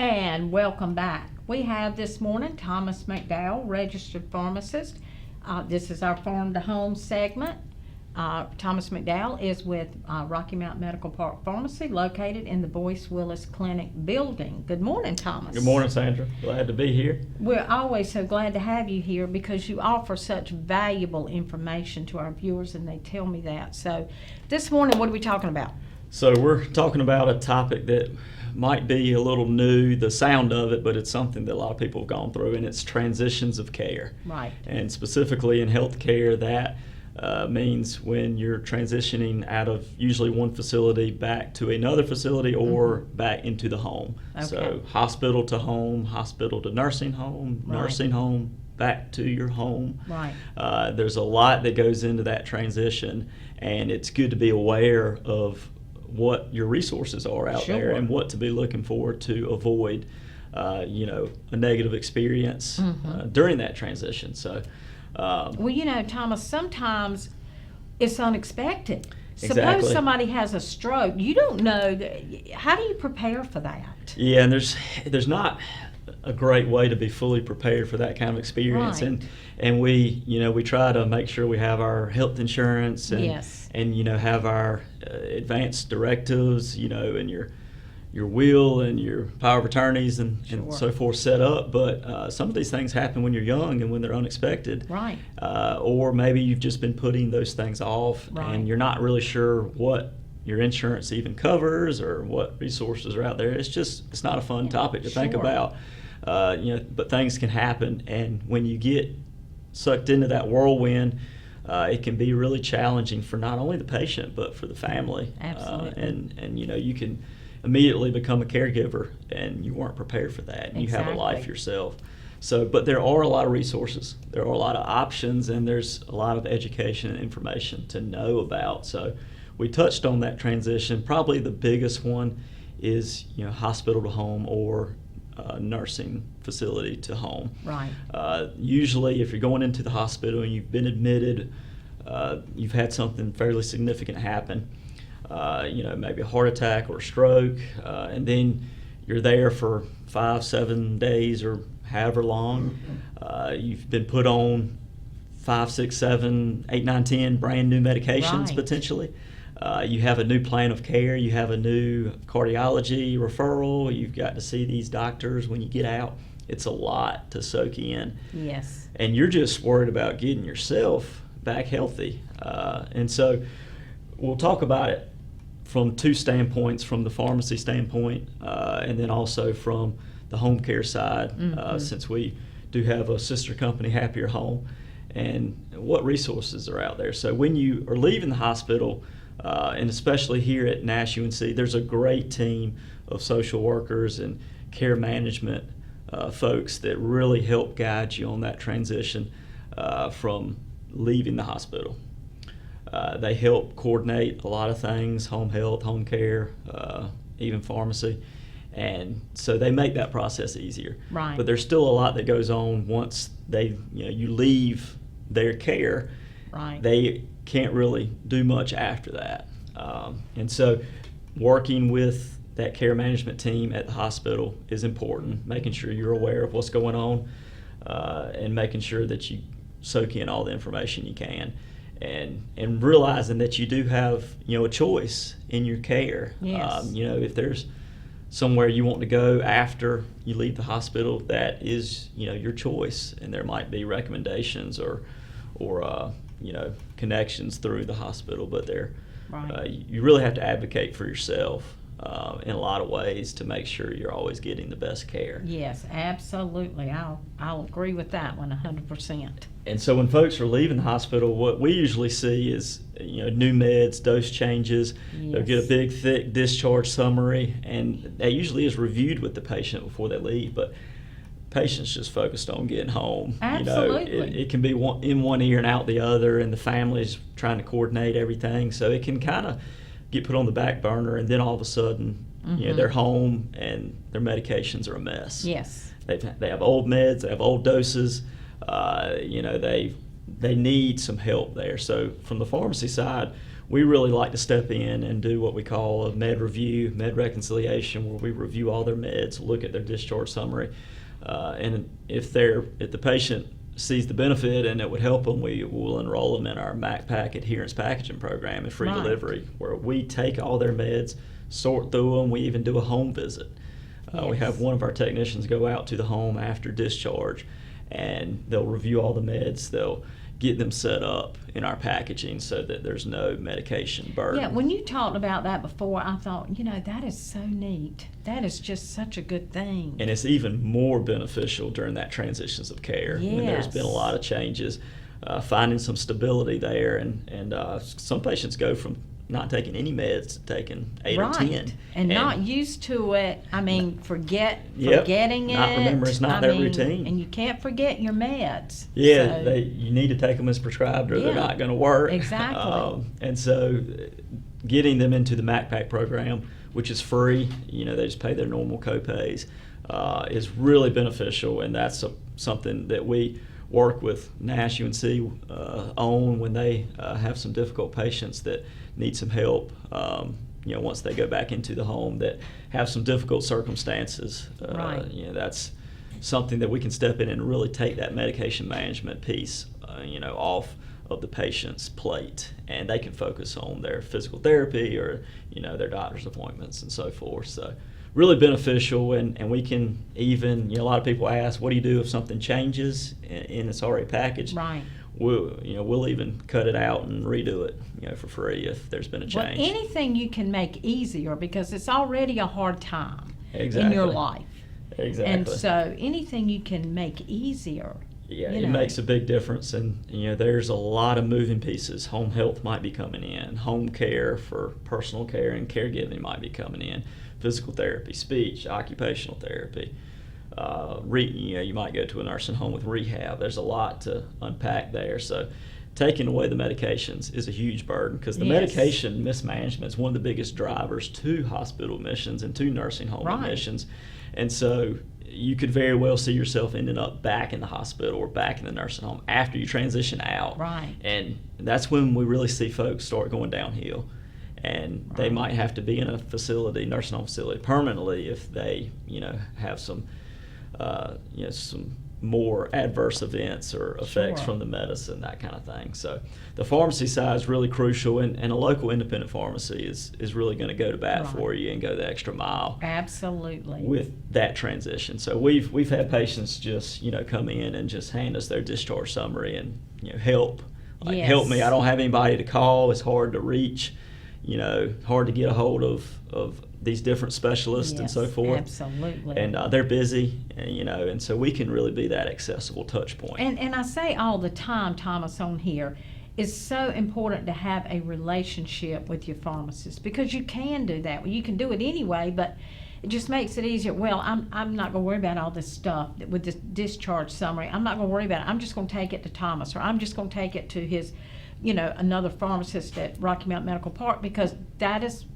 And welcome back. We have this morning Thomas McDowell, registered pharmacist. This is our Pharm To Home segment. Thomas McDowell is with Rocky Mount Medical Park Pharmacy, located in the Boyce Willis Clinic building. Good morning, Thomas. Good morning, Sandra. Glad to be here. We're always so glad to have you here because you offer such valuable information to our viewers, and they tell me that. So this morning, what are we talking about? So we're talking about a topic that might be a little new, the sound of it, but it's something that a lot of people have gone through, and it's transitions of care. Right. And specifically in healthcare, that means when you're transitioning out of usually one facility back to another facility or back into the home. Okay. So hospital to home, hospital to nursing home, Right. nursing home back to your home. Right. There's a lot that goes into that transition, and it's good to be aware of what your resources are out Sure. there and what to be looking for to avoid a negative experience during that transition. So Well, Thomas, sometimes it's unexpected. Suppose Exactly. somebody has a stroke. You don't know. How do you prepare for that? yeah, and there's not a great way to be fully prepared for that kind of experience. Right. And we try to make sure we have our health insurance and Yes. and have our advanced directives, and your will and your power of attorneys and Sure. so forth set up. But some of these things happen when you're young and when they're unexpected. Right. Or maybe you've just been putting those things off Right. and you're not really sure what your insurance even covers or what resources are out there. It's not a fun topic to think Sure. about. But things can happen, and when you get sucked into that whirlwind, it can be really challenging for not only the patient but for the family. Absolutely. And you can immediately become a caregiver, and you weren't prepared for that. And you have a life Exactly. yourself. So, but there are a lot of resources, there are a lot of options, and there's a lot of education and information to know about. So, we touched on that transition. Probably the biggest one is hospital to home or nursing facility to home. Right. Usually, if you're going into the hospital and you've been admitted, you've had something fairly significant happen. Maybe a heart attack or a stroke, and then you're there for 5, 7 days or however long. You've been put on 5, 6, 7, 8, 9, 10 brand new medications Right. potentially. You have a new plan of care. You have a new cardiology referral. You've got to see these doctors when you get out. It's a lot to soak in. Yes. And you're just worried about getting yourself back healthy. And so we'll talk about it from two standpoints, from the pharmacy standpoint and then also from the home care side, since we do have a sister company, Happier Home, and what resources are out there. So when you are leaving the hospital, and especially here at Nash UNC, there's a great team of social workers and care management folks that really help guide you on that transition from leaving the hospital. They help coordinate a lot of things: home health, home care, even pharmacy. And so they make that process easier. Right. But there's still a lot that goes on once you leave their care. Right. They can't really do much after that. And so working with that care management team at the hospital is important, making sure you're aware of what's going on and making sure that you soak in all the information you can. And realizing that you do have a choice in your care. Yes. If there's somewhere you want to go after you leave the hospital, that is your choice, and there might be recommendations or connections through the hospital, but Right. you really have to advocate for yourself in a lot of ways to make sure you're always getting the best care. Yes, absolutely. I'll agree with that one 100%. And so when folks are leaving the hospital, what we usually see is new meds, dose changes. They'll get a big, thick discharge summary, and that usually is reviewed with the patient before they leave. But patients just focused on getting home. Absolutely. It can be in one ear and out the other, and the family's trying to coordinate everything. So it can kind of get put on the back burner, and then all of a sudden, they're home and their medications are a mess. Yes. They have old meds, they have old doses. They need some help there. So from the pharmacy side, we really like to step in and do what we call a med review, med reconciliation, where we review all their meds, look at their discharge summary, and if the patient sees the benefit and it would help them, we will enroll them in our MacPack adherence packaging program and free Right. delivery, where we take all their meds, sort through them. We even do a home visit. We have one of our technicians go out to the home after discharge, and they'll review all the meds. They'll get them set up in our packaging so that there's no medication burden. Yeah, when you talked about that before, I thought, that is so neat. That is just such a good thing. And it's even more beneficial during that transitions of care when there's been a lot of changes, finding some stability there. And some patients go from not taking any meds to taking 8 or 10. And not used to it. I mean, forgetting it. Not remember it's not their routine. And you can't forget your meds. Yeah, So, you need to take them as prescribed or they're not going to work. Exactly. And so getting them into the MacPack program, which is free, they just pay their normal copays, is really beneficial. And that's something that we work with Nash UNC on when they have some difficult patients that need some help, once they go back into the home that have some difficult circumstances. Right. That's something that we can step in and really take that medication management piece, off of the patient's plate, and they can focus on their physical therapy or, their doctor's appointments and so forth. So really beneficial, and we can even, a lot of people ask, what do you do if something changes and it's already packaged? Right. We'll even cut it out and redo it, for free if there's been a change. Well, anything you can make easier, because it's already a hard time Exactly. in your life. Exactly. And so anything you can make easier. Yeah, it makes a big difference, and there's a lot of moving pieces. Home health might be coming in, home care for personal care and caregiving might be coming in, physical therapy, speech, occupational therapy. You might go to a nursing home with rehab. There's a lot to unpack there. So taking away the medications is a huge burden, because the medication mismanagement is one of the biggest drivers to hospital admissions and to nursing home admissions. And so you could very well see yourself ending up back in the hospital or back in the nursing home after you transition out. Right. And that's when we really see folks start going downhill. And they might have to be in a facility, nursing home facility, permanently if they, have some more adverse events or effects from the medicine, that kind of thing. So the pharmacy side is really crucial, and a local independent pharmacy is really going to go to bat for you and go the extra mile. Absolutely. With that transition. So we've had patients just, come in and just hand us their discharge summary and, help. Help me. I don't have anybody to call. It's hard to reach, hard to get a hold of these different specialists and so forth. Absolutely. And they're busy, and so we can really be that accessible touch point. And I say all the time, Thomas, on here, it's so important to have a relationship with your pharmacist, because you can do that. You can do it anyway, but it just makes it easier. Well, I'm not going to worry about all this stuff with this discharge summary. I'm not going to worry about it. I'm just going to take it to Thomas, or I'm just going to take it to his, another pharmacist at Rocky Mount Medical Park, because that is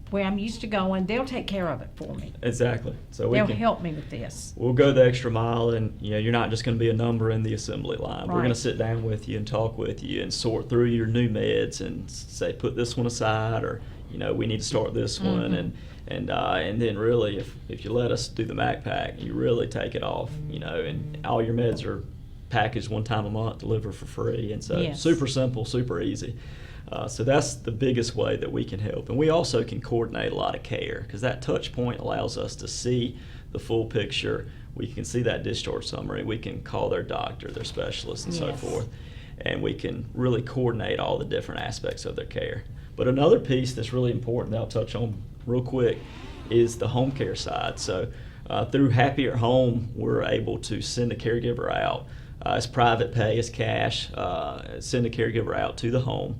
where I'm used to going. They'll take care of it for me. Exactly. So they'll help me with this. We'll go the extra mile, and you're not just going to be a number in the assembly line. We're going to sit down with you and talk with you and sort through your new meds and say, put this one aside, or we need to start this one, and then really, if you let us do the MacPack, you really take it off, and all your meds are packaged one time a month, delivered for free, and so super simple, super easy. So that's the biggest way that we can help. And we also can coordinate a lot of care, because that touch point allows us to see the full picture. We can see that discharge summary. We can call their doctor, their specialist, and so forth. And we can really coordinate all the different aspects of their care. But another piece that's really important that I'll touch on real quick is the home care side. So through Happier Home, we're able to send a caregiver out. It's private pay, it's cash. Send a caregiver out to the home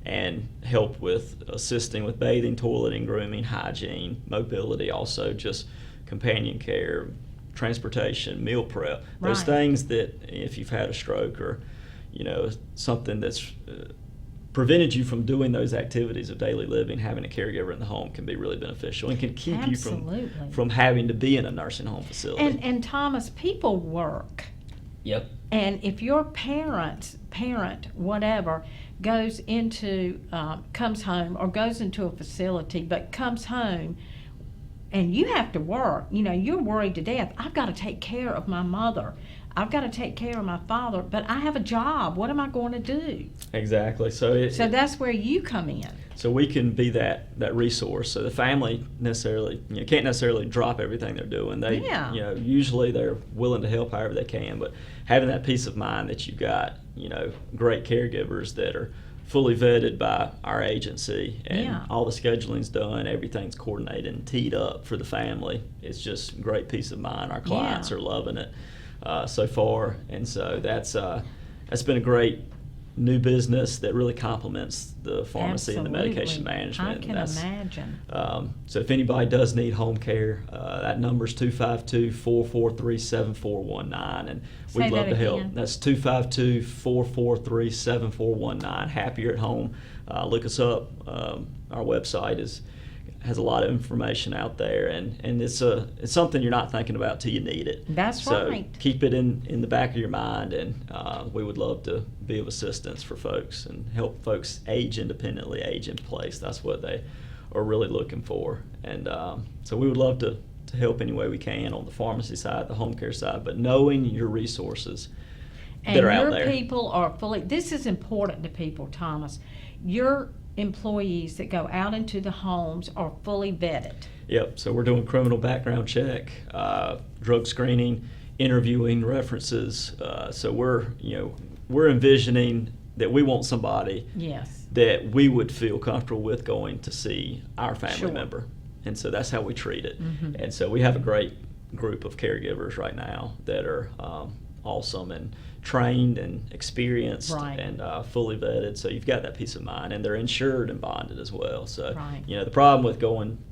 and help with assisting with bathing, toileting, grooming, hygiene, mobility, also just companion care, transportation, meal prep. Those things that if you've had a stroke or, something that's prevented you from doing those activities of daily living, having a caregiver in the home can be really beneficial and can keep you from having to be in a nursing home facility. And Thomas, people work. Yep. And if your parent, whatever, comes home or goes into a facility, but comes home and you have to work, you're worried to death. I've got to take care of my mother. I've got to take care of my father, but I have a job. What am I going to do? Exactly. So that's where you come in. So we can be that resource. So the family can't necessarily drop everything they're doing. They usually they're willing to help however they can, but having that peace of mind that you've got great caregivers that are fully vetted by our agency, and all the scheduling's done, everything's coordinated and teed up for the family. It's just great peace of mind. Our clients are loving it so far, and so that's been a great new business that really complements the pharmacy and the medication management. I can imagine. So if anybody does need home care, that number's 252-443-7419, and we'd love to help. That's 252-443-7419. Happier at Home. Look us up. Our website has a lot of information out there, and it's something you're not thinking about till you need it. That's right. So keep it in the back of your mind, and we would love to be of assistance for folks and help folks age independently, age in place. That's what they are really looking for, and so we would love to help any way we can on the pharmacy side, the home care side, but knowing your resources that are out there. And your people are fully. This is important to people, Thomas. Your employees that go out into the homes are fully vetted. Yep. So we're doing criminal background check, drug screening, interviewing, references. So we're envisioning that we want somebody that we would feel comfortable with going to see our family member, and so that's how we treat it. Mm-hmm. And so we have a great group of caregivers right now that are awesome and trained and experienced and fully vetted, so you've got that peace of mind, and they're insured and bonded as well. So the problem with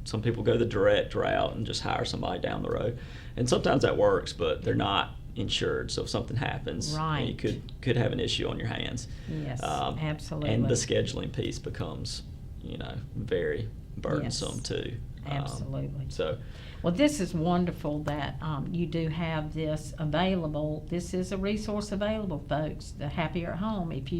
some people go the direct route and just hire somebody down the road, and sometimes that works, but they're not insured, so if something happens, you could have an issue on your hands. Yes, absolutely. And the scheduling piece becomes very burdensome too. Absolutely. Well, this is wonderful that you do have this available. This is a resource available, folks. The Happier at Home. If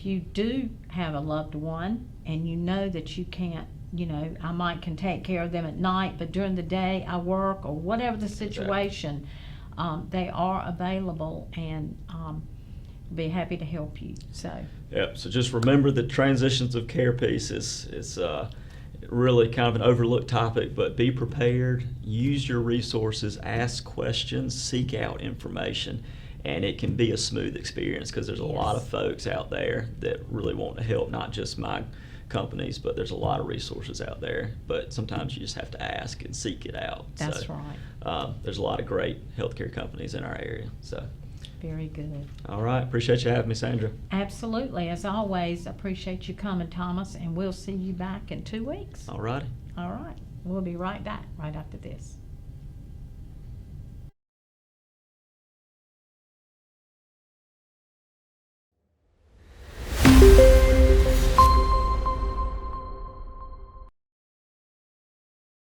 you do have a loved one and you know that you can't, I can take care of them at night, but during the day I work or whatever the situation, they are available, and be happy to help you. So just remember the transitions of care piece is really kind of an overlooked topic, but be prepared, use your resources, ask questions, seek out information, and it can be a smooth experience, because there's a lot of folks out there that really want to help, not just my companies, but there's a lot of resources out there, but sometimes you just have to ask and seek it out. That's right. There's a lot of great healthcare companies in our area. So very good. All right. Appreciate you having me, Sandra. Absolutely. As always, appreciate you coming, Thomas, and we'll see you back in 2 weeks. All righty. All right. We'll be right back right after this.